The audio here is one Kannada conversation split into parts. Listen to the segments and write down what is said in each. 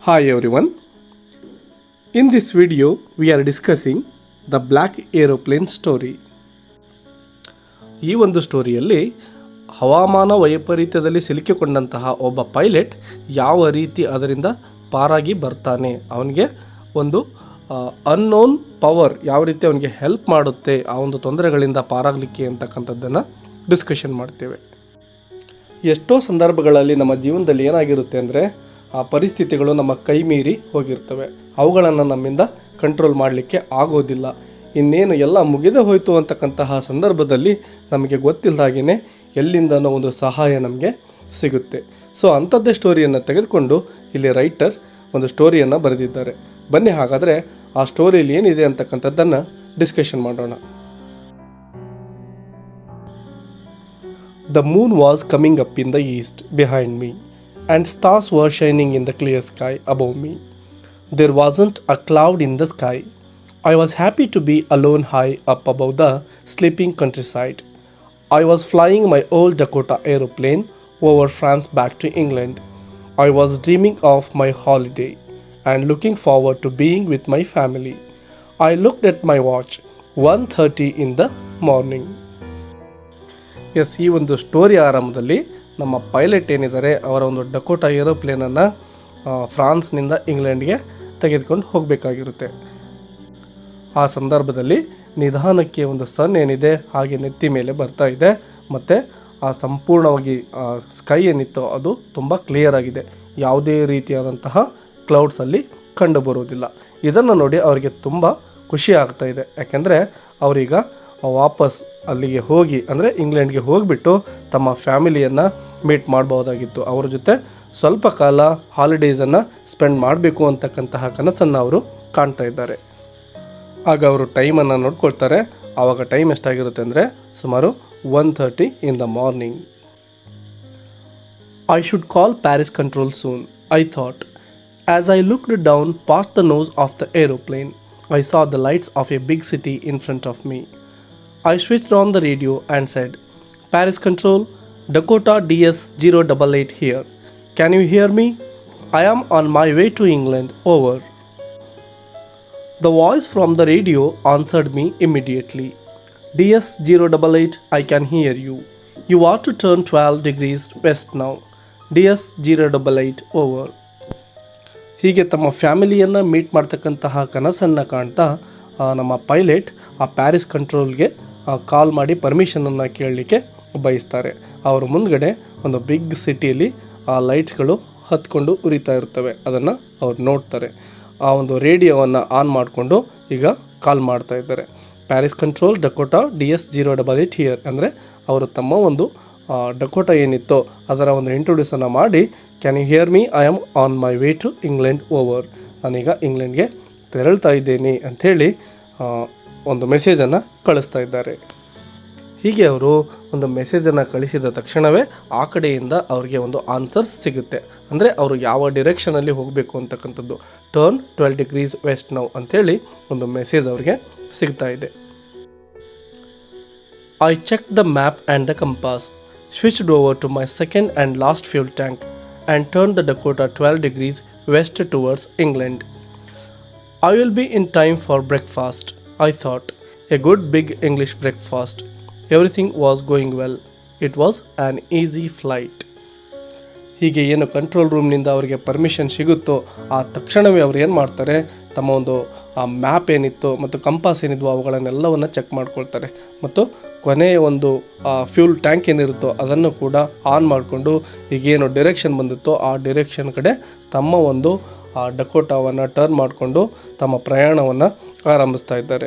Hi everyone. In this video we are discussing the black aeroplane story. ಈ ಒಂದು ಸ್ಟೋರಿಯಲ್ಲಿ ಹವಾಮಾನ ವೈಪರೀತ್ಯದಲ್ಲಿ ಸಿಲುಕಿಕೊಂಡಂತಹ ಒಬ್ಬ ಪೈಲಟ್ ಯಾವ ರೀತಿ ಅದರಿಂದ ಪಾರಾಗಿ ಬರ್ತಾನೆ, ಅವನಿಗೆ ಒಂದು ಅನ್ನೋನ್ ಪವರ್ ಯಾವ ರೀತಿ ಅವನಿಗೆ ಹೆಲ್ಪ್ ಮಾಡುತ್ತೆ ಆ ಒಂದು ತೊಂದರೆಗಳಿಂದ ಪಾರಾಗಲಿಕ್ಕೆ ಅಂತಕ್ಕಂಥದ್ದನ್ನು ಡಿಸ್ಕಷನ್ ಮಾಡ್ತೇವೆ. ಎಷ್ಟೋ ಸಂದರ್ಭಗಳಲ್ಲಿ ನಮ್ಮ ಜೀವನದಲ್ಲಿ ಏನಾಗಿರುತ್ತೆ ಅಂದರೆ ಆ ಪರಿಸ್ಥಿತಿಗಳು ನಮ್ಮ ಕೈ ಮೀರಿ ಹೋಗಿರ್ತವೆ, ಅವುಗಳನ್ನು ನಮ್ಮಿಂದ ಕಂಟ್ರೋಲ್ ಮಾಡಲಿಕ್ಕೆ ಆಗೋದಿಲ್ಲ. ಇನ್ನೇನು ಎಲ್ಲ ಮುಗಿದೇ ಹೋಯಿತು ಅಂತಕ್ಕಂತಹ ಸಂದರ್ಭದಲ್ಲಿ ನಮಗೆ ಗೊತ್ತಿಲ್ಲದಾಗೇ ಎಲ್ಲಿಂದನೋ ಒಂದು ಸಹಾಯ ನಮಗೆ ಸಿಗುತ್ತೆ. ಸೊ ಅಂಥದ್ದೇ ಸ್ಟೋರಿಯನ್ನು ತೆಗೆದುಕೊಂಡು ಇಲ್ಲಿ ರೈಟರ್ ಒಂದು ಸ್ಟೋರಿಯನ್ನು ಬರೆದಿದ್ದಾರೆ. ಬನ್ನಿ ಹಾಗಾದರೆ ಆ ಸ್ಟೋರಿಯಲ್ಲಿ ಏನಿದೆ ಅಂತಕ್ಕಂಥದ್ದನ್ನು ಡಿಸ್ಕಷನ್ ಮಾಡೋಣ. The moon was coming up in the east behind me, and stars were shining in the clear sky above me. There wasn't a cloud in the sky. I was happy to be alone high up above the sleeping countryside. I was flying my old Dakota aeroplane over France back to England. I was dreaming of my holiday and looking forward to being with my family. I looked at my watch, 1:30 in the morning. S, ಈ ಒಂದು ಸ್ಟೋರಿ ಆರಂಭದಲ್ಲಿ ನಮ್ಮ ಪೈಲಟ್ ಏನಿದ್ದಾರೆ ಅವರ ಒಂದು ಡಕೋಟಾ ಏರೋಪ್ಲೇನನ್ನು ಫ್ರಾನ್ಸ್ನಿಂದ ಇಂಗ್ಲೆಂಡ್ಗೆ ತೆಗೆದುಕೊಂಡು ಹೋಗಬೇಕಾಗಿರುತ್ತೆ. ಆ ಸಂದರ್ಭದಲ್ಲಿ ನಿಧಾನಕ್ಕೆ ಒಂದು ಸನ್ ಏನಿದೆ ಹಾಗೆ ನೆತ್ತಿ ಮೇಲೆ ಬರ್ತಾ ಇದೆ, ಮತ್ತು ಆ ಸಂಪೂರ್ಣವಾಗಿ ಸ್ಕೈ ಏನಿತ್ತು ಅದು ತುಂಬ ಕ್ಲಿಯರ್ ಆಗಿದೆ, ಯಾವುದೇ ರೀತಿಯಾದಂತಹ ಕ್ಲೌಡ್ಸಲ್ಲಿ ಕಂಡು ಬರುವುದಿಲ್ಲ. ಇದನ್ನು ನೋಡಿ ಅವರಿಗೆ ತುಂಬ ಖುಷಿ ಆಗ್ತಾ ಇದೆ, ಯಾಕೆಂದರೆ ಅವರೀಗ ವಾಪಸ್ ಅಲ್ಲಿಗೆ ಹೋಗಿ ಅಂದರೆ ಇಂಗ್ಲೆಂಡ್ಗೆ ಹೋಗಿಬಿಟ್ಟು ತಮ್ಮ ಫ್ಯಾಮಿಲಿಯನ್ನು ಮೀಟ್ ಮಾಡ್ಬೋದಾಗಿತ್ತು. ಅವ್ರ ಜೊತೆ ಸ್ವಲ್ಪ ಕಾಲ ಹಾಲಿಡೇಸನ್ನು ಸ್ಪೆಂಡ್ ಮಾಡಬೇಕು ಅಂತಕ್ಕಂತಹ ಕನಸನ್ನು ಅವರು ಕಾಣ್ತಾ ಇದ್ದಾರೆ. ಆಗ ಅವರು ಟೈಮನ್ನು ನೋಡ್ಕೊಳ್ತಾರೆ. ಆವಾಗ ಟೈಮ್ ಎಷ್ಟಾಗಿರುತ್ತೆ ಅಂದರೆ ಸುಮಾರು 1:30 in the morning. I should call Paris control soon, I thought. As I looked down past the nose of the aeroplane, I saw the lights of a big city in front of me. I switched on the radio and said, Paris control, Dakota DS 088 here. Can you hear me? I am on my way to England, over. The voice from the radio answered me immediately. DS 088, I can hear you. You are to turn 12 degrees west now. DS 088, over. ಹೀಗೆ ತಮ್ಮ ಫ್ಯಾಮಿಲಿಯನ್ನು ಮೀಟ್ ಮಾಡ್ತಕ್ಕಂತಹ ಕನಸನ್ನು ಕಾಣ್ತಾ ನಮ್ಮ ಪೈಲಟ್ ಆ ಪ್ಯಾರಿಸ್ ಕಂಟ್ರೋಲ್ಗೆ ಕಾಲ್ ಮಾಡಿ ಪರ್ಮಿಷನನ್ನು ಕೇಳಲಿಕ್ಕೆ ಬಯಸ್ತಾರೆ. ಅವರ ಮುಂದ್ಗಡೆ ಒಂದು ಬಿಗ್ ಸಿಟಿಯಲ್ಲಿ ಆ ಲೈಟ್ಸ್ಗಳು ಹತ್ಕೊಂಡು ಉರಿತಾ ಇರ್ತವೆ, ಅದನ್ನು ಅವ್ರು ನೋಡ್ತಾರೆ. ಆ ಒಂದು ರೇಡಿಯೋವನ್ನು ಆನ್ ಮಾಡಿಕೊಂಡು ಈಗ ಕಾಲ್ ಮಾಡ್ತಾ ಇದ್ದಾರೆ. Paris control Dakota DS 088 here ಅಂದರೆ ಅವರು ತಮ್ಮ ಒಂದು ಡಕೋಟಾ ಏನಿತ್ತೋ ಅದರ ಒಂದು ಇಂಟ್ರೊಡ್ಯೂಸನ್ನು ಮಾಡಿ, can you hear me, I am on my way to England, over. ನಾನೀಗ ಇಂಗ್ಲೆಂಡ್ಗೆ ತೆರಳ್ತಾ ಇದ್ದೇನೆ ಅಂಥೇಳಿ ಒಂದು ಮೆಸೇಜನ್ನು ಕಳಿಸ್ತಾ ಇದ್ದಾರೆ. ಹೀಗೆ ಅವರು ಒಂದು ಮೆಸೇಜನ್ನು ಕಳಿಸಿದ ತಕ್ಷಣವೇ ಆ ಕಡೆಯಿಂದ ಅವರಿಗೆ ಒಂದು ಆನ್ಸರ್ ಸಿಗುತ್ತೆ. ಅಂದರೆ ಅವರು ಯಾವ ಡಿರೆಕ್ಷನಲ್ಲಿ ಹೋಗಬೇಕು ಅಂತಕ್ಕಂಥದ್ದು, ಟರ್ನ್ 12 degrees ವೆಸ್ಟ್ ನೌ ಅಂಥೇಳಿ ಒಂದು ಮೆಸೇಜ್ ಅವರಿಗೆ ಸಿಗ್ತಾ ಇದೆ. I check the map and the compass, switched over to my second and last fuel tank and turn the Dakota 12 degrees west towards England. I will be in time for breakfast, I thought. A good big English breakfast. Everything was going well. It was an easy flight. ಹೀಗೆ ಏನು ಕಂಟ್ರೋಲ್ ರೂಮ್ನಿಂದ ಅವರಿಗೆ ಪರ್ಮಿಷನ್ ಸಿಗುತ್ತೋ ಆ ತಕ್ಷಣವೇ ಅವ್ರು ಏನು ಮಾಡ್ತಾರೆ, ತಮ್ಮ ಒಂದು ಆ ಮ್ಯಾಪ್ ಏನಿತ್ತು ಮತ್ತು ಕಂಪಾಸ್ ಏನಿದ್ವು ಅವುಗಳನ್ನೆಲ್ಲವನ್ನು ಚೆಕ್ ಮಾಡ್ಕೊಳ್ತಾರೆ. ಮತ್ತು ಕೊನೆಯ ಒಂದು ಫ್ಯೂಲ್ ಟ್ಯಾಂಕ್ ಏನಿರುತ್ತೋ ಅದನ್ನು ಕೂಡ ಆನ್ ಮಾಡಿಕೊಂಡು ಈಗೇನು ಡಿರೆಕ್ಷನ್ ಬಂದಿತ್ತೋ ಆ ಡಿರೆಕ್ಷನ್ ಕಡೆ ತಮ್ಮ ಒಂದು ಆ ಡಕೋಟಾವನ್ನು ಟರ್ನ್ ಮಾಡಿಕೊಂಡು ತಮ್ಮ ಪ್ರಯಾಣವನ್ನು ಆರಂಭಿಸ್ತಾ ಇದ್ದಾರೆ.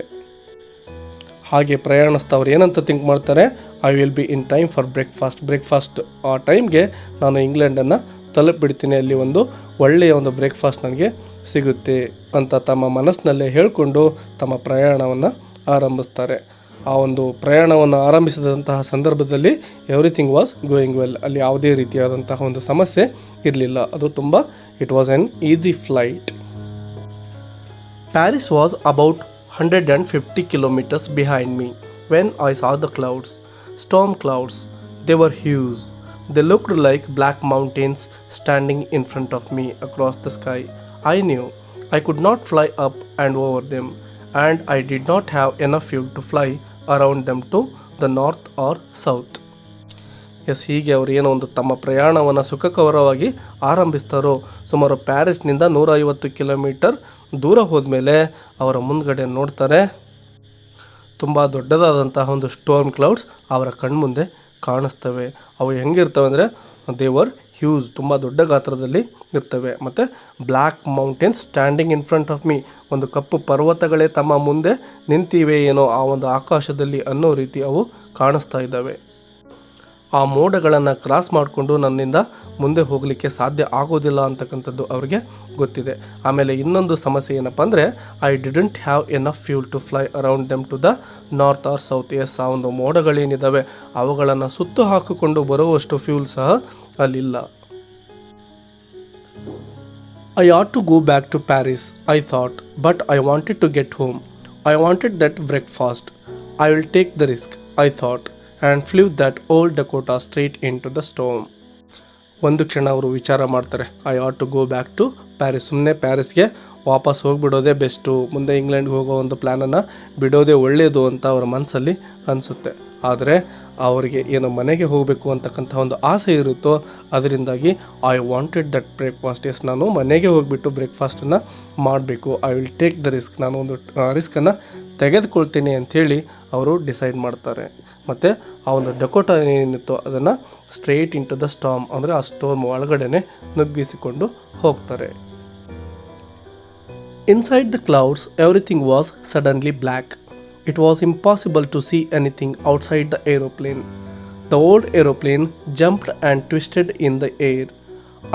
ಹಾಗೆ ಪ್ರಯಾಣಿಸ್ತಾ ಅವ್ರು ಏನಂತ ಥಿಂಕ್ ಮಾಡ್ತಾರೆ, I will be in time for breakfast ಆ ಟೈಮ್ಗೆ ನಾನು ಇಂಗ್ಲೆಂಡನ್ನು ತಲುಪಿಬಿಡ್ತೀನಿ, ಅಲ್ಲಿ ಒಂದು ಒಳ್ಳೆಯ ಒಂದು ಬ್ರೇಕ್ಫಾಸ್ಟ್ ನನಗೆ ಸಿಗುತ್ತೆ ಅಂತ ತಮ್ಮ ಮನಸ್ಸಿನಲ್ಲೇ ಹೇಳಿಕೊಂಡು ತಮ್ಮ ಪ್ರಯಾಣವನ್ನು ಆರಂಭಿಸ್ತಾರೆ. ಆ ಒಂದು ಪ್ರಯಾಣವನ್ನು ಆರಂಭಿಸಿದಂತಹ ಸಂದರ್ಭದಲ್ಲಿ ಎವ್ರಿಥಿಂಗ್ ವಾಸ್ ಗೋಯಿಂಗ್ ವೆಲ್, ಅಲ್ಲಿ ಯಾವುದೇ ರೀತಿಯಾದಂತಹ ಒಂದು ಸಮಸ್ಯೆ ಇರಲಿಲ್ಲ. ಅದು ತುಂಬ it was on easy flight. Paris was about 150 kilometers behind me when I saw the clouds, storm clouds. They were huge. They looked like black mountains standing in front of me across the sky. I knew I could not fly up and over them, and I did not have enough fuel to fly around them to the north or south. Yes, ಹೀಗೆ ಅವರು ಏನೋ ಒಂದು ತಮ್ಮ ಪ್ರಯಾಣವನ್ನು ಸುಖಕರವಾಗಿ ಆರಂಭಿಸ್ತಾರೋ ಸುಮಾರು ಪ್ಯಾರಿಸ್ನಿಂದ 150 ಕಿಲೋಮೀಟರ್ ದೂರ ಹೋದ್ಮೇಲೆ ಅವರ ಮುಂದ್ಗಡೆ ನೋಡ್ತಾರೆ ತುಂಬ ದೊಡ್ಡದಾದಂತಹ ಒಂದು ಸ್ಟೋರ್ಮ್ ಕ್ಲೌಡ್ಸ್ ಅವರ ಕಣ್ಮುಂದೆ ಕಾಣಿಸ್ತವೆ. ಅವು ಹೆಂಗಿರ್ತವೆ ಅಂದರೆ ದೇವರ್ ಹ್ಯೂಜ್, ತುಂಬ ದೊಡ್ಡ ಗಾತ್ರದಲ್ಲಿ ಇರ್ತವೆ. ಮತ್ತು black mountains standing in front of me, ಒಂದು ಕಪ್ಪು ಪರ್ವತಗಳೇ ತಮ್ಮ ಮುಂದೆ ನಿಂತಿವೆ ಏನೋ ಆ ಒಂದು ಆಕಾಶದಲ್ಲಿ ಅನ್ನೋ ರೀತಿ ಅವು ಕಾಣಿಸ್ತಾ ಇದ್ದಾವೆ. ಆ ಮೋಡಗಳನ್ನು ಕ್ರಾಸ್ ಮಾಡಿಕೊಂಡು ನನ್ನಿಂದ ಮುಂದೆ ಹೋಗಲಿಕ್ಕೆ ಸಾಧ್ಯ ಆಗೋದಿಲ್ಲ ಅಂತಕ್ಕಂಥದ್ದು ಅವರಿಗೆ ಗೊತ್ತಿದೆ. ಆಮೇಲೆ ಇನ್ನೊಂದು ಸಮಸ್ಯೆ ಏನಪ್ಪ ಅಂದರೆ I didn't have enough fuel to fly around them to the north or south. Yes, ಆ ಒಂದು ಮೋಡಗಳೇನಿದ್ದಾವೆ ಅವುಗಳನ್ನು ಸುತ್ತು ಹಾಕಿಕೊಂಡು ಬರುವಷ್ಟು ಫ್ಯೂಲ್ ಸಹ ಅಲ್ಲಿಲ್ಲ. I ought to go back to Paris, I thought, but I wanted to get home. I wanted that breakfast. I will take the risk, I thought, and flew that old Dakota straight into the storm. ಒಂದು ಕ್ಷಣ ಅವರು ವಿಚಾರ ಮಾಡ್ತಾರೆ, I ought to go back to Paris, ಸುಮ್ಮನೆ ಪ್ಯಾರಿಸ್ಗೆ ವಾಪಸ್ ಹೋಗಿಬಿಡೋದೇ ಬೆಸ್ಟು, ಮುಂದೆ ಇಂಗ್ಲೆಂಡ್ಗೆ ಹೋಗೋ ಒಂದು ಪ್ಲ್ಯಾನನ್ನು ಬಿಡೋದೇ ಒಳ್ಳೆಯದು ಅಂತ ಅವರ ಮನಸ್ಸಲ್ಲಿ ಅನಿಸುತ್ತೆ. ಆದರೆ ಅವರಿಗೆ ಏನು ಮನೆಗೆ ಹೋಗಬೇಕು ಅಂತಕ್ಕಂಥ ಒಂದು ಆಸೆ ಇರುತ್ತೋ ಅದರಿಂದಾಗಿ I wanted that breakfast. Yes, ನಾನು ಮನೆಗೆ ಹೋಗಿಬಿಟ್ಟು ಬ್ರೇಕ್ಫಾಸ್ಟನ್ನು ಮಾಡಬೇಕು. I will take the risk, ನಾನು ಒಂದು ರಿಸ್ಕನ್ನು ತೆಗೆದುಕೊಳ್ತೀನಿ ಅಂಥೇಳಿ ಅವರು ಡಿಸೈಡ್ ಮಾಡ್ತಾರೆ. ಮತ್ತು ಆ ಒಂದು ಡಕೋಟ ಏನಿತ್ತು ಅದನ್ನು straight into the storm, ಅಂದರೆ ಆ ಸ್ಟೋರ್ಮ್ ಒಳಗಡೆ ನುಗ್ಗಿಸಿಕೊಂಡು ಹೋಗ್ತಾರೆ. Inside the clouds everything was suddenly black. It was impossible to see anything outside the aeroplane. The old aeroplane jumped and twisted in the air.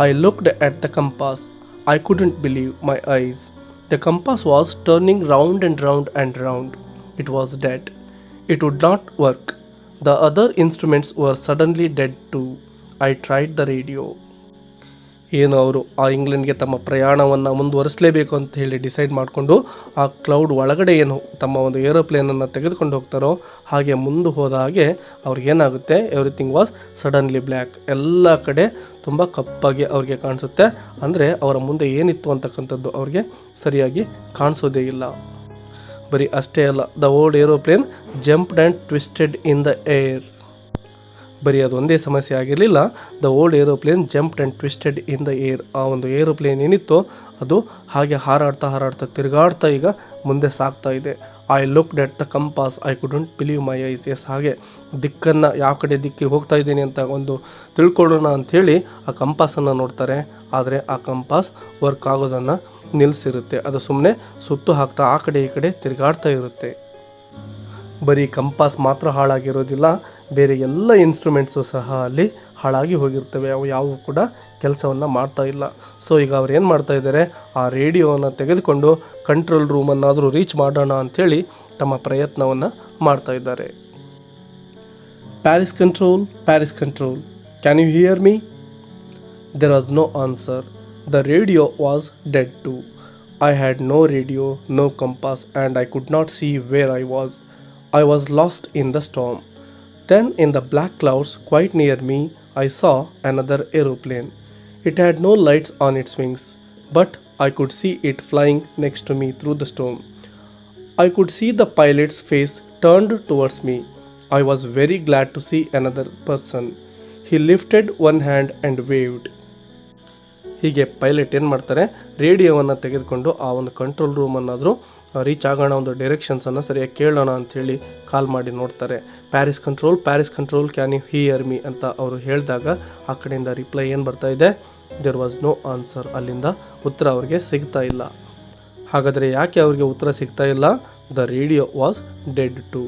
I looked at the compass. I couldn't believe my eyes. The compass was turning round and round and round. It was dead. It would not work. The other instruments were suddenly dead too. I tried the radio. ಏನು ಅವರು ಆ ಇಂಗ್ಲೆಂಡ್ಗೆ ತಮ್ಮ ಪ್ರಯಾಣವನ್ನು ಮುಂದುವರಿಸಲೇಬೇಕು ಅಂತ ಹೇಳಿ ಡಿಸೈಡ್ ಮಾಡಿಕೊಂಡು ಆ ಕ್ಲೌಡ್ ಒಳಗಡೆ ಏನು ತಮ್ಮ ಒಂದು ಏರೋಪ್ಲೇನನ್ನು ತೆಗೆದುಕೊಂಡು ಹೋಗ್ತಾರೋ ಹಾಗೆ ಮುಂದೆ ಹೋದ ಹಾಗೆ ಅವ್ರಿಗೇನಾಗುತ್ತೆ, ಎವ್ರಿಥಿಂಗ್ ವಾಸ್ ಸಡನ್ಲಿ ಬ್ಲ್ಯಾಕ್, ಎಲ್ಲ ಕಡೆ ತುಂಬ ಕಪ್ಪಾಗಿ ಅವ್ರಿಗೆ ಕಾಣಿಸುತ್ತೆ. ಅಂದರೆ ಅವರ ಮುಂದೆ ಏನಿತ್ತು ಅಂತಕ್ಕಂಥದ್ದು ಅವ್ರಿಗೆ ಸರಿಯಾಗಿ ಕಾಣಿಸೋದೇ ಇಲ್ಲ. ಬರೀ ಅಷ್ಟೇ ಅಲ್ಲ, the old aeroplane jumped and twisted in the air. ಬರೀ ಅದು ಒಂದೇ ಸಮಸ್ಯೆ ಆಗಿರಲಿಲ್ಲ, the old aeroplane jumped and twisted in the air. ಆ ಒಂದು ಏರೋಪ್ಲೇನ್ ಏನಿತ್ತು ಅದು ಹಾಗೆ ಹಾರಾಡ್ತಾ ತಿರುಗಾಡ್ತಾ ಈಗ ಮುಂದೆ ಸಾಗ್ತಾ ಇದೆ. I looked at the compass, I couldn't believe my eyes. Yes, ಹಾಗೆ ದಿಕ್ಕನ್ನು ಯಾವ ಕಡೆ ದಿಕ್ಕಿಗೆ ಹೋಗ್ತಾ ಇದ್ದೀನಿ ಅಂತ ಒಂದು ತಿಳ್ಕೊಳ್ಳೋಣ ಅಂಥೇಳಿ ಆ ಕಂಪಾಸನ್ನು ನೋಡ್ತಾರೆ. ಆದರೆ ಆ ಕಂಪಾಸ್ ವರ್ಕ್ ಆಗೋದನ್ನು ನಿಲ್ಲಿಸಿರುತ್ತೆ, ಅದು ಸುಮ್ಮನೆ ಸುತ್ತು ಹಾಕ್ತಾ ಆ ಕಡೆ ಈ ಕಡೆ ತಿರುಗಾಡ್ತಾ ಇರುತ್ತೆ. ಬರೀ ಕಂಪಾಸ್ ಮಾತ್ರ ಹಾಳಾಗಿರೋದಿಲ್ಲ, ಬೇರೆ ಎಲ್ಲ ಇನ್ಸ್ಟ್ರೂಮೆಂಟ್ಸು ಸಹ ಅಲ್ಲಿ ಹಾಳಾಗಿ ಹೋಗಿರ್ತವೆ, ಅವು ಯಾವುವು ಕೂಡ ಕೆಲಸವನ್ನು ಮಾಡ್ತಾ ಇಲ್ಲ. ಸೊ ಈಗ ಅವ್ರು ಏನು ಮಾಡ್ತಾ ಇದ್ದಾರೆ, ಆ ರೇಡಿಯೋವನ್ನು ತೆಗೆದುಕೊಂಡು ಕಂಟ್ರೋಲ್ ರೂಮನ್ನಾದರೂ ರೀಚ್ ಮಾಡೋಣ ಅಂಥೇಳಿ ತಮ್ಮ ಪ್ರಯತ್ನವನ್ನು ಮಾಡ್ತಾ ಇದ್ದಾರೆ. Paris control, Paris control, can you hear me? There was no answer. The radio was dead too. I had no radio, no compass, and I could not see where I was. I was lost in the storm. Then in the black clouds quite near me, I saw another aeroplane. It had no lights on its wings, but I could see it flying next to me through the storm. I could see the pilot's face turned towards me. I was very glad to see another person. He lifted one hand and waved. ಹೀಗೆ ಪೈಲಟ್ ಏನು ಮಾಡ್ತಾರೆ, ರೇಡಿಯೋವನ್ನು ತೆಗೆದುಕೊಂಡು ಆ ಒಂದು ಕಂಟ್ರೋಲ್ ರೂಮನ್ನಾದರೂ ರೀಚ್ ಆಗೋಣ, ಒಂದು ಡೈರೆಕ್ಷನ್ಸನ್ನು ಸರಿಯಾಗಿ ಕೇಳೋಣ ಅಂಥೇಳಿ ಕಾಲ್ ಮಾಡಿ ನೋಡ್ತಾರೆ. Paris control, Paris control, can you hear me ಅಂತ ಅವರು ಹೇಳಿದಾಗ ಆ ಕಡೆಯಿಂದ ರಿಪ್ಲೈ ಏನು ಬರ್ತಾ ಇದೆ, ದೇರ್ ವಾಸ್ ನೋ ಆನ್ಸರ್. ಅಲ್ಲಿಂದ ಉತ್ತರ ಅವ್ರಿಗೆ ಸಿಗ್ತಾ ಇಲ್ಲ. ಹಾಗಾದರೆ ಯಾಕೆ ಅವರಿಗೆ ಉತ್ತರ ಸಿಗ್ತಾ ಇಲ್ಲ? The radio was dead too.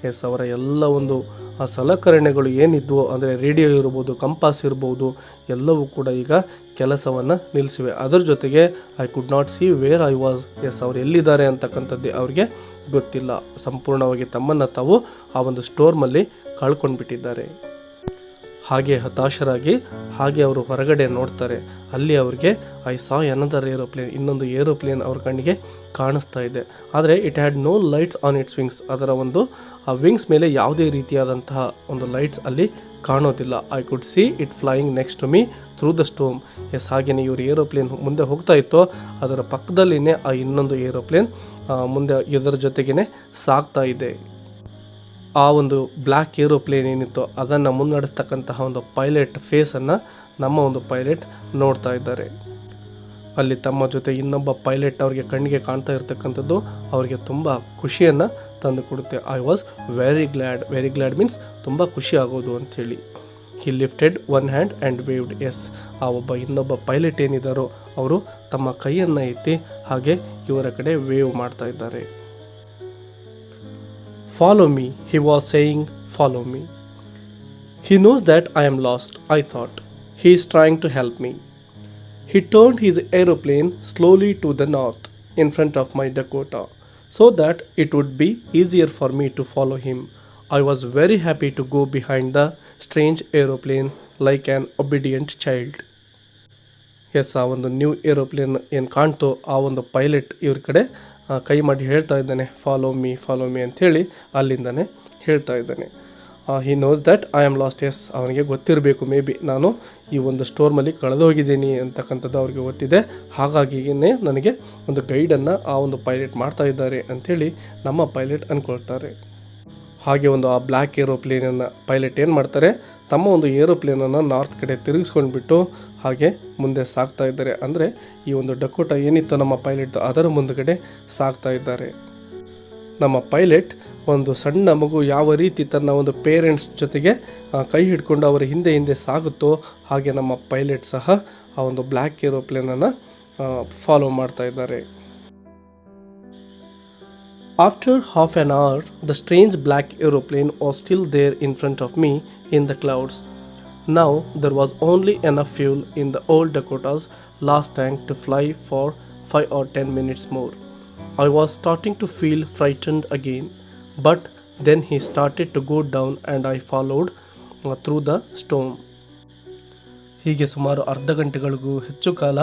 Yes, ಅವರ ಎಲ್ಲ ಒಂದು ಆ ಸಲಕರಣೆಗಳು ಏನಿದ್ವು ಅಂದರೆ ರೇಡಿಯೋ ಇರ್ಬೋದು, ಕಂಪಾಸ್ ಇರ್ಬೋದು, ಎಲ್ಲವೂ ಕೂಡ ಈಗ ಕೆಲಸವನ್ನು ನಿಲ್ಲಿಸಿವೆ. ಅದರ ಜೊತೆಗೆ I could not see where I was. Yes, ಅವ್ರು ಎಲ್ಲಿದ್ದಾರೆ ಅಂತಕ್ಕಂಥದ್ದೇ ಅವ್ರಿಗೆ ಗೊತ್ತಿಲ್ಲ. ಸಂಪೂರ್ಣವಾಗಿ ತಮ್ಮನ್ನು ತಾವು ಆ ಒಂದು ಸ್ಟೋರ್ಮಲ್ಲಿ ಕಳ್ಕೊಂಡ್ಬಿಟ್ಟಿದ್ದಾರೆ. ಹಾಗೆ ಹತಾಶರಾಗಿ ಹಾಗೆ ಅವರು ಹೊರಗಡೆ ನೋಡ್ತಾರೆ. ಅಲ್ಲಿ ಅವ್ರಿಗೆ ಐ ಸಾ ಅನದರ್ ಏರೋಪ್ಲೇನ್, ಇನ್ನೊಂದು ಏರೋಪ್ಲೇನ್ ಅವ್ರ ಕಣ್ಣಿಗೆ ಕಾಣಿಸ್ತಾ ಇದೆ. ಆದರೆ it had no lights on its wings, ಅದರ ಒಂದು ಆ ವಿಂಗ್ಸ್ ಮೇಲೆ ಯಾವುದೇ ರೀತಿಯಾದಂತಹ ಒಂದು ಲೈಟ್ಸ್ ಅಲ್ಲಿ ಕಾಣೋದಿಲ್ಲ. I could see it flying next to me through the storm. Yes, ಹಾಗೆಯೇ ಇವರು ಏರೋಪ್ಲೇನ್ ಮುಂದೆ ಹೋಗ್ತಾ ಇತ್ತು, ಅದರ ಪಕ್ಕದಲ್ಲಿನೇ ಆ ಇನ್ನೊಂದು ಏರೋಪ್ಲೇನ್ ಮುಂದೆ ಇದರ ಜೊತೆಗೇ ಸಾಗ್ತಾ ಇದೆ. ಆ ಒಂದು ಬ್ಲ್ಯಾಕ್ ಏರೋಪ್ಲೇನ್ ಏನಿತ್ತು ಅದನ್ನು ಮುನ್ನಡೆಸ್ತಕ್ಕಂತಹ ಒಂದು ಪೈಲಟ್ ಫೇಸನ್ನು ನಮ್ಮ ಒಂದು ಪೈಲಟ್ ನೋಡ್ತಾ ಇದ್ದಾರೆ. ಅಲ್ಲಿ ತಮ್ಮ ಜೊತೆ ಇನ್ನೊಬ್ಬ ಪೈಲಟ್ ಅವರಿಗೆ ಕಣ್ಣಿಗೆ ಕಾಣ್ತಾ ಇರ್ತಕ್ಕಂಥದ್ದು ಅವರಿಗೆ ತುಂಬ ಖುಷಿಯನ್ನು ತಂದು ಕೊಡುತ್ತೆ. I was very glad means ತುಂಬ ಖುಷಿ ಆಗೋದು ಅಂಥೇಳಿ. He lifted one hand and waved. Yes, ಆ ಇನ್ನೊಬ್ಬ ಪೈಲಟ್ ಏನಿದ್ದಾರೋ ಅವರು ತಮ್ಮ ಕೈಯನ್ನು ಎತ್ತಿ ಹಾಗೆ ಇವರ ಕಡೆ ವೇವ್ ಮಾಡ್ತಾ ಇದ್ದಾರೆ. Follow me, he was saying, follow me. He knows that I am lost, I thought. He is trying to help me. He turned his aeroplane slowly to the north in front of my Dakota so that it would be easier for me to follow him. I was very happy to go behind the strange aeroplane like an obedient child. Yes, ಆ ಒಂದು ನ್ಯೂ ಏರೋಪ್ಲೇನ್ ಏನು ಕಾಣ್ತೋ ಆ ಒಂದು ಪೈಲಟ್ ಇವ್ರ ಕಡೆ ಕೈ ಮಾಡಿ ಹೇಳ್ತಾ ಇದ್ದಾನೆ, ಫಾಲೋ ಮೀ ಅಂಥೇಳಿ ಅಲ್ಲಿಂದನೇ ಹೇಳ್ತಾ ಇದ್ದಾನೆ. He knows that I am lost. Yes, ಅವನಿಗೆ ಗೊತ್ತಿರಬೇಕು ಮೇ ಬಿ ನಾನು ಈ ಒಂದು ಸ್ಟೋರ್ಮಲ್ಲಿ ಕಳೆದೋಗಿದ್ದೀನಿ ಅಂತಕ್ಕಂಥದ್ದು ಅವ್ರಿಗೆ ಗೊತ್ತಿದೆ. ಹಾಗಾಗಿಯೇ ನನಗೆ ಒಂದು ಗೈಡನ್ನು ಆ ಒಂದು ಪೈಲಟ್ ಮಾಡ್ತಾ ಇದ್ದಾರೆ ಅಂಥೇಳಿ ನಮ್ಮ ಪೈಲಟ್ ಅಂದ್ಕೊಳ್ತಾರೆ. ಹಾಗೆ ಆ ಬ್ಲ್ಯಾಕ್ ಏರೋಪ್ಲೇನನ್ನು ಪೈಲಟ್ ಏನು ಮಾಡ್ತಾರೆ, ತಮ್ಮ ಒಂದು ಏರೋಪ್ಲೇನನ್ನು ನಾರ್ತ್ ಕಡೆ ತಿರುಗಿಸ್ಕೊಂಡ್ಬಿಟ್ಟು ಹಾಗೆ ಮುಂದೆ ಸಾಗ್ತಾ ಇದ್ದಾರೆ. ಅಂದರೆ ಈ ಒಂದು ಡಕೋಟಾ ಏನಿತ್ತು ನಮ್ಮ ಪೈಲಟ್ ಅದರ ಮುಂದುಗಡೆ ಸಾಗ್ತಾ ಇದ್ದಾರೆ. ನಮ್ಮ ಪೈಲಟ್ ಒಂದು ಸಣ್ಣ ಮಗು ಯಾವ ರೀತಿ ತನ್ನ ಒಂದು ಪೇರೆಂಟ್ಸ್ ಜೊತೆಗೆ ಕೈ ಹಿಡ್ಕೊಂಡು ಅವರ ಹಿಂದೆ ಸಾಗುತ್ತೋ ಹಾಗೆ ನಮ್ಮ ಪೈಲಟ್ ಸಹ ಆ ಒಂದು ಬ್ಲ್ಯಾಕ್ ಏರೋಪ್ಲೇನನ್ನು ಫಾಲೋ ಮಾಡ್ತಾ ಇದ್ದಾರೆ. After half an hour, the strange black aeroplane was still there in front of me in the clouds. Now there was only enough fuel in the old Dakota's last tank to fly for 5 or 10 minutes more. I was starting to feel frightened again, but then he started to go down and I followed through the storm. ಹೀಗೆ ಸುಮಾರು ಅರ್ಧ ಗಂಟೆಗಳಿಗೂ ಹೆಚ್ಚು ಕಾಲ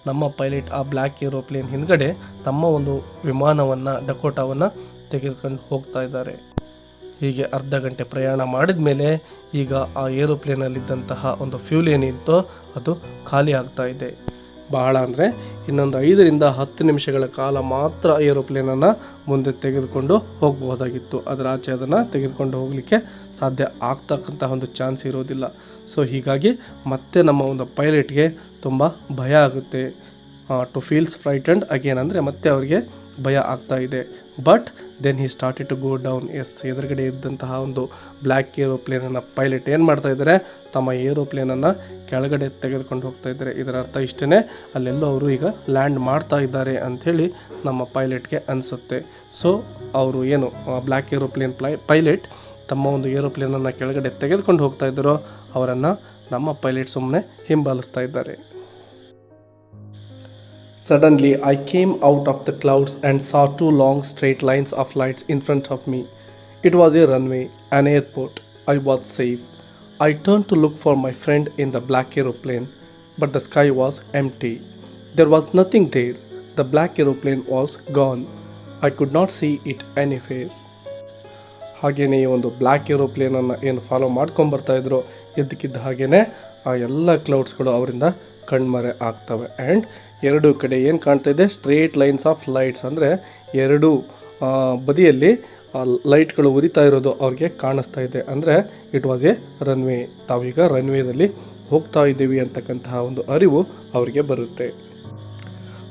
ನಮ್ಮ ಪೈಲಟ್ ಆ ಬ್ಲ್ಯಾಕ್ ಏರೋಪ್ಲೇನ್ ಹಿಂದ್ಗಡೆ ತಮ್ಮ ಒಂದು ವಿಮಾನವನ್ನು ಡಕೋಟಾವನ್ನು ತೆಗೆದುಕೊಂಡು ಹೋಗ್ತಾ ಇದ್ದಾರೆ. ಹೀಗೆ ಅರ್ಧ ಗಂಟೆ ಪ್ರಯಾಣ ಮಾಡಿದ ಮೇಲೆ ಈಗ ಆ ಏರೋಪ್ಲೇನಲ್ಲಿದ್ದಂತಹ ಒಂದು ಫ್ಯೂಲ್ ಏನಿತ್ತೋ ಅದು ಖಾಲಿ ಆಗ್ತಾ ಇದೆ. ಬಹಳ ಅಂದರೆ ಇನ್ನೊಂದು 5ರಿಂದ 10 ನಿಮಿಷಗಳ ಕಾಲ ಮಾತ್ರ ಏರೋಪ್ಲೇನನ್ನು ಮುಂದೆ ತೆಗೆದುಕೊಂಡು ಹೋಗಬಹುದಾಗಿತ್ತು. ಅದರ ಆಚೆ ಅದನ್ನು ತೆಗೆದುಕೊಂಡು ಹೋಗಲಿಕ್ಕೆ ಸಾಧ್ಯ ಆಗ್ತಕ್ಕಂತಹ ಒಂದು ಚಾನ್ಸ್ ಇರೋದಿಲ್ಲ. ಸೊ ಹೀಗಾಗಿ ಮತ್ತೆ ನಮ್ಮ ಒಂದು ಪೈಲಟ್ಗೆ ತುಂಬ ಭಯ ಆಗುತ್ತೆ. ಟು ಫೀಲ್ಸ್ ಫ್ರೈಟೆಂಡ್ ಅಗೇನ್ ಅಂದರೆ ಮತ್ತೆ ಅವರಿಗೆ ಭಯ ಆಗ್ತಾ ಇದೆ. But then he started to go down. Yes, ಎದುರುಗಡೆ ಇದ್ದಂತಹ ಒಂದು ಬ್ಲ್ಯಾಕ್ ಏರೋಪ್ಲೇನನ್ನು ಪೈಲಟ್ ಏನು ಮಾಡ್ತಾ ಇದ್ದಾರೆ, ತಮ್ಮ ಏರೋಪ್ಲೇನನ್ನು ಕೆಳಗಡೆ ತೆಗೆದುಕೊಂಡು ಹೋಗ್ತಾ ಇದ್ದಾರೆ. ಇದರ ಅರ್ಥ ಇಷ್ಟೇ, ಅಲ್ಲೆಲ್ಲೋ ಅವರು ಈಗ ಲ್ಯಾಂಡ್ ಮಾಡ್ತಾ ಇದ್ದಾರೆ ಅಂಥೇಳಿ ನಮ್ಮ ಪೈಲಟ್ಗೆ ಅನಿಸುತ್ತೆ. ಸೊ ಅವರು ಏನು ಬ್ಲ್ಯಾಕ್ ಏರೋಪ್ಲೇನ್ ಪೈಲಟ್ ತಮ್ಮ ಒಂದು ಏರೋಪ್ಲೇನನ್ನು ಕೆಳಗಡೆ ತೆಗೆದುಕೊಂಡು ಹೋಗ್ತಾ ಇದ್ದಾರೋ ಅವರನ್ನು ನಮ್ಮ ಪೈಲಟ್ ಸುಮ್ಮನೆ ಹಿಂಬಾಲಿಸ್ತಾ ಇದ್ದಾರೆ. Suddenly, I came out of the clouds and saw 2 long straight lines of lights in front of me. It was a runway, an airport. I was safe. I turned to look for my friend in the black aeroplane, but the sky was empty. There was nothing there. The black aeroplane was gone. I could not see it anywhere. ಹಾಗೆಯೇ ಈ ಒಂದು ಬ್ಲ್ಯಾಕ್ ಏರೋಪ್ಲೇನನ್ನು ಏನು ಫಾಲೋ ಮಾಡ್ಕೊಂಬರ್ತಾ ಇದ್ರು, ಇದ್ದಕ್ಕಿದ್ದ ಹಾಗೆಯೇ ಆ ಎಲ್ಲ ಕ್ಲೌಡ್ಸ್ಗಳು ಅವರಿಂದ ಕಣ್ಮರೆ ಆಗ್ತವೆ. ಆ್ಯಂಡ್ ಎರಡೂ ಕಡೆ ಏನು ಕಾಣ್ತಾ ಇದೆ, ಸ್ಟ್ರೇಟ್ ಲೈನ್ಸ್ ಆಫ್ ಲೈಟ್ಸ್, ಅಂದರೆ ಎರಡೂ ಬದಿಯಲ್ಲಿ ಲೈಟ್ಗಳು ಉರಿತಾ ಇರೋದು ಅವ್ರಿಗೆ ಕಾಣಿಸ್ತಾ ಇದೆ. ಅಂದರೆ ಇಟ್ ವಾಸ್ ಎ ರನ್ವೇ, ತಾವೀಗ ರನ್ವೇದಲ್ಲಿ ಹೋಗ್ತಾ ಇದ್ದೀವಿ ಅಂತಕ್ಕಂತಹ ಒಂದು ಅರಿವು ಅವರಿಗೆ ಬರುತ್ತೆ.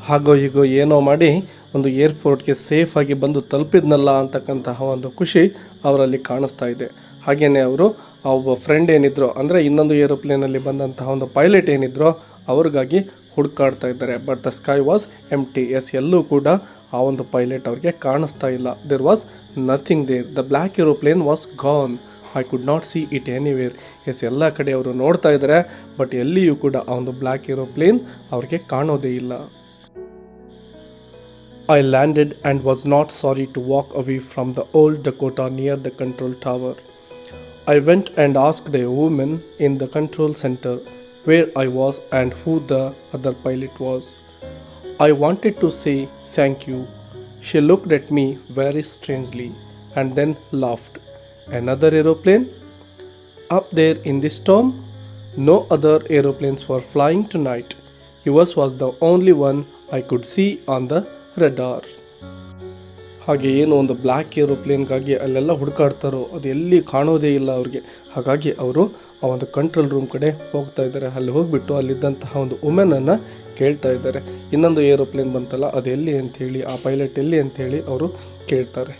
ಹಾಗೋ ಹೀಗೋ ಏನೋ ಮಾಡಿ ಒಂದು ಏರ್ಪೋರ್ಟ್ಗೆ ಸೇಫಾಗಿ ಬಂದು ತಲುಪಿದ್ನಲ್ಲ ಅಂತಕ್ಕಂತಹ ಒಂದು ಖುಷಿ ಅವರಲ್ಲಿ ಕಾಣಿಸ್ತಾ ಇದೆ. ಹಾಗೆಯೇ ಅವರು ಆ ಒಬ್ಬ ಫ್ರೆಂಡ್ ಏನಿದ್ರು, ಅಂದರೆ ಇನ್ನೊಂದು ಏರೋಪ್ಲೇನಲ್ಲಿ ಬಂದಂತಹ ಒಂದು ಪೈಲಟ್ ಏನಿದ್ರು ಅವ್ರಿಗಾಗಿ ಹುಡುಕಾಡ್ತಾ ಇದ್ದಾರೆ. But the sky was empty. Yes, ಎಲ್ಲೂ ಕೂಡ ಆ ಒಂದು ಪೈಲಟ್ ಅವ್ರಿಗೆ ಕಾಣಿಸ್ತಾ ಇಲ್ಲ. There was nothing there. The black aeroplane was gone. I could not see it anywhere. Yes, ಎಲ್ಲ ಕಡೆ ಅವರು ನೋಡ್ತಾ ಇದ್ದಾರೆ, ಬಟ್ ಎಲ್ಲಿಯೂ ಕೂಡ ಆ ಒಂದು ಬ್ಲ್ಯಾಕ್ ಏರೋಪ್ಲೇನ್ ಅವ್ರಿಗೆ ಕಾಣೋದೇ ಇಲ್ಲ. I landed and was not sorry to walk away from the old Dakota near the control tower. I went and asked a woman in the control center where I was and who the other pilot was. I wanted to say thank you. She looked at me very strangely and then laughed. Another aeroplane? up there in the storm? No other aeroplanes were flying tonight. Yours was the only one I could see on the radar. ಹಾಗೆ ಏನು ಒಂದು ಬ್ಲ್ಯಾಕ್ ಏರೋಪ್ಲೇನ್ಗಾಗಿ ಅಲ್ಲೆಲ್ಲ ಹುಡುಕಾಡ್ತಾರೋ ಅದು ಎಲ್ಲಿ ಕಾಣೋದೇ ಇಲ್ಲ ಅವ್ರಿಗೆ. ಹಾಗಾಗಿ ಅವರು ಆ ಒಂದು ಕಂಟ್ರೋಲ್ ರೂಮ್ ಕಡೆ ಹೋಗ್ತಾ ಇದ್ದಾರೆ. ಅಲ್ಲಿ ಹೋಗಿಬಿಟ್ಟು ಅಲ್ಲಿದ್ದಂತಹ ಒಂದು ವುಮೆನನ್ನು ಕೇಳ್ತಾ ಇದ್ದಾರೆ, ಇನ್ನೊಂದು ಏರೋಪ್ಲೇನ್ ಬಂತಲ್ಲ ಅದು ಎಲ್ಲಿ ಅಂಥೇಳಿ, ಆ ಪೈಲಟ್ ಎಲ್ಲಿ ಅಂಥೇಳಿ ಅವರು ಕೇಳ್ತಾರೆ.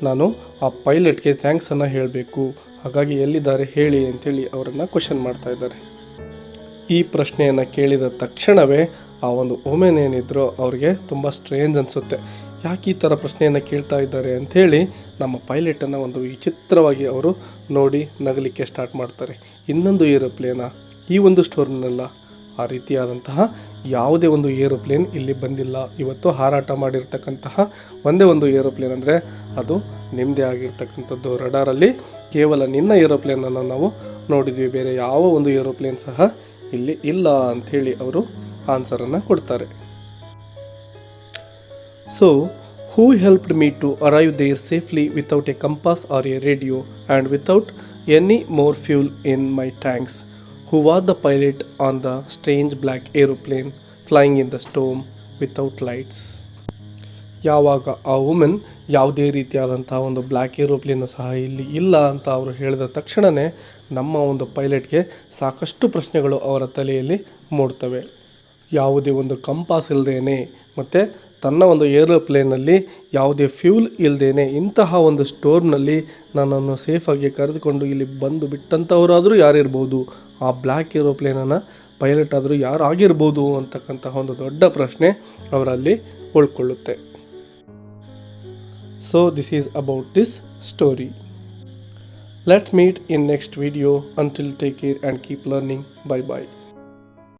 ನಾನು ಆ ಪೈಲಟ್ಗೆ ಥ್ಯಾಂಕ್ಸನ್ನು ಹೇಳಬೇಕು, ಹಾಗಾಗಿ ಎಲ್ಲಿದ್ದಾರೆ ಹೇಳಿ ಅಂಥೇಳಿ ಅವರನ್ನು ಕ್ವಶನ್ ಮಾಡ್ತಾ ಇದ್ದಾರೆ. ಈ ಪ್ರಶ್ನೆಯನ್ನು ಕೇಳಿದ ತಕ್ಷಣವೇ ಆ ಒಂದು ವುಮೆನ್ ಏನಿದ್ರೋ ಅವ್ರಿಗೆ ತುಂಬ ಸ್ಟ್ರೇಂಜ್ ಅನಿಸುತ್ತೆ. ಯಾಕೆ ಈ ಥರ ಪ್ರಶ್ನೆಯನ್ನು ಕೇಳ್ತಾ ಇದ್ದಾರೆ ಅಂಥೇಳಿ ನಮ್ಮ ಪೈಲಟನ್ನು ಒಂದು ವಿಚಿತ್ರವಾಗಿ ಅವರು ನೋಡಿ ನಗಲಿಕ್ಕೆ ಸ್ಟಾರ್ಟ್ ಮಾಡ್ತಾರೆ. ಇನ್ನೊಂದು ಏರೋಪ್ಲೇನಾ, ಈ ಒಂದು ಸ್ಟೋರ್ನಲ್ಲ, ಆ ರೀತಿಯಾದಂತಹ ಯಾವುದೇ ಒಂದು ಏರೋಪ್ಲೇನ್ ಇಲ್ಲಿ ಬಂದಿಲ್ಲ. ಇವತ್ತು ಹಾರಾಟ ಮಾಡಿರ್ತಕ್ಕಂತಹ ಒಂದೇ ಒಂದು ಏರೋಪ್ಲೇನ್ ಅಂದರೆ ಅದು ನಿಮ್ಮದೇ ಆಗಿರ್ತಕ್ಕಂಥದ್ದು. ರಡಾರಲ್ಲಿ ಕೇವಲ ನಿನ್ನ ಏರೋಪ್ಲೇನನ್ನು ನಾವು ನೋಡಿದ್ವಿ, ಬೇರೆ ಯಾವ ಒಂದು ಏರೋಪ್ಲೇನ್ ಸಹ ಇಲ್ಲಿ ಇಲ್ಲ ಅಂಥೇಳಿ ಅವರು ಆನ್ಸರನ್ನು ಕೊಡ್ತಾರೆ. So, who helped me to arrive there safely without a compass or a radio and without any more fuel in my tanks? Who was the pilot on the strange black aeroplane flying in the storm without lights? ಯಾವಾಗ ಆ ವುಮೆನ್ ಯಾವುದೇ ರೀತಿಯಾದಂಥ ಒಂದು ಬ್ಲ್ಯಾಕ್ ಏರೋಪ್ಲೇನು ಸಹ ಇಲ್ಲಿ ಇಲ್ಲ ಅಂತ ಅವರು ಹೇಳಿದ ತಕ್ಷಣವೇ ನಮ್ಮ ಒಂದು ಪೈಲಟ್ಗೆ ಸಾಕಷ್ಟು ಪ್ರಶ್ನೆಗಳು ಅವರ ತಲೆಯಲ್ಲಿ ಮೂಡ್ತವೆ. ಯಾವುದೇ ಒಂದು ಕಂಪಾಸ್ ಇಲ್ಲದೇನೆ ಮತ್ತು ತನ್ನ ಒಂದು ಏರೋಪ್ಲೇನಲ್ಲಿ ಯಾವುದೇ ಫ್ಯೂಲ್ ಇಲ್ಲದೇನೆ ಇಂತಹ ಒಂದು ಸ್ಟೋರ್ನಲ್ಲಿ ನನ್ನನ್ನು ಸೇಫಾಗಿ ಕರೆದುಕೊಂಡು ಇಲ್ಲಿ ಬಂದು ಬಿಟ್ಟಂಥವರಾದರೂ ಯಾರಿರ್ಬೋದು, ಆ ಬ್ಲ್ಯಾಕ್ ಏರೋಪ್ಲೇನನ್ನು ಪೈಲಟ್ ಆದರೂ ಯಾರು ಆಗಿರ್ಬೋದು ಅಂತಕ್ಕಂತಹ ಒಂದು ದೊಡ್ಡ ಪ್ರಶ್ನೆ ಅವರಲ್ಲಿ ಉಳ್ಕೊಳ್ಳುತ್ತೆ. So this is about this story. Let's meet in next video. Until take care and keep learning. Bye bye.